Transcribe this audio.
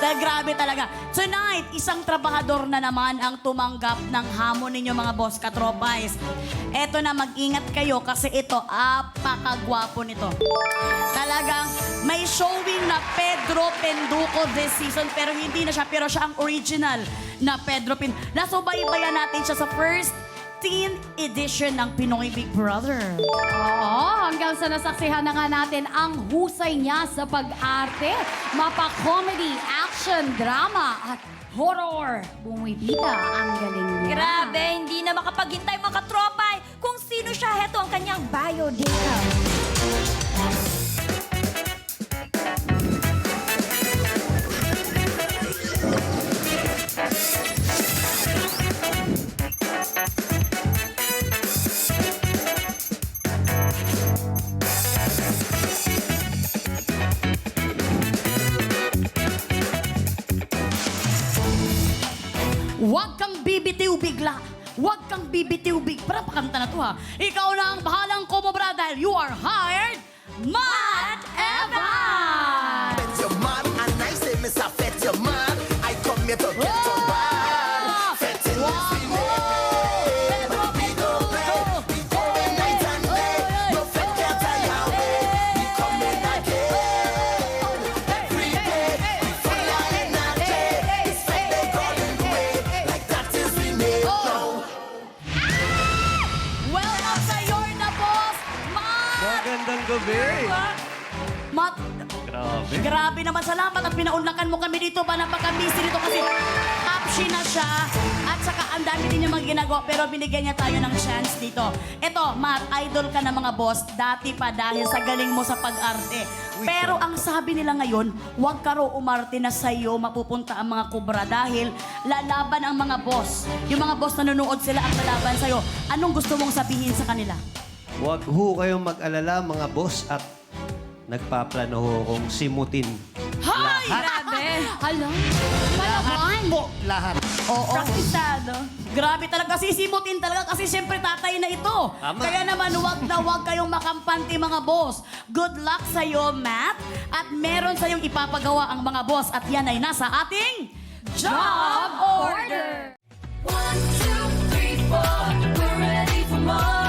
Dahil grabe talaga. Tonight, isang trabahador na naman ang tumanggap ng hamon ninyo mga boss katropais. Eto na, mag-ingat kayo kasi ito, apakagwapo nito. Talagang may showing na Pedro Penduko this season pero hindi na siya, pero siya ang original na Pedro Penduko. Nasubaybayan natin siya sa first teen edition ng Pinoy Big Brother. Oo, hanggang sa nasaksihan na nga natin ang husay niya sa pag-arte, mapa-comedy, action, drama, at horror. Bumibida ang galing niya. Grabe, hindi na makapaghintay mga katropay kung sino siya. Heto ang kanyang biodata. Huwag kang bibitiw bigla. Huwag kang bibitiw bigla. Parang pakanta na to ha. Ikaw na ang bahalang kumobra dahil you are hired, Matt Evan! Bet your man, and I say, Miss, I bet your man. I come here to get your man. Fetting this feeling. We go play, we go night and day. No fet can't tire me. We coming again. Every day, we full of energy. It's like they calling the way. Like that is we made now. Welcome sa your na boss, Matt! Magandang gabi. Matt, Grabe. grabe naman, salamat at pinaunlakan mo kami dito ba napaka-busy dito kasi caption na siya at saka ang dami din yung mga ginagawa pero binigyan niya tayo ng chance dito. Eto, Matt, idol ka ng mga boss dati pa dahil sa galing mo sa pag-arte. Pero ang sabi nila ngayon, huwag ka raw umarte na sa'yo mapupunta ang mga kubra dahil lalaban ang mga boss. Yung mga boss nanonood sila ang lalaban sa'yo. Anong gusto mong sabihin sa kanila? Huwag ho kayong mag-alala mga boss at nagpaplano ho akong simutin. Hay! Grabe. Alam, malaman. Lahat. Oo. Praktisado. Grabe talaga, sisimutin talaga kasi siyempre tatay na ito. Tama. Kaya naman, huwag kayong makampante mga boss. Good luck sa'yo, Matt. At meron sa'yong ipapagawa ang mga boss at yan ay nasa ating Job Order! 1, 2, 3, 4, we're ready for more.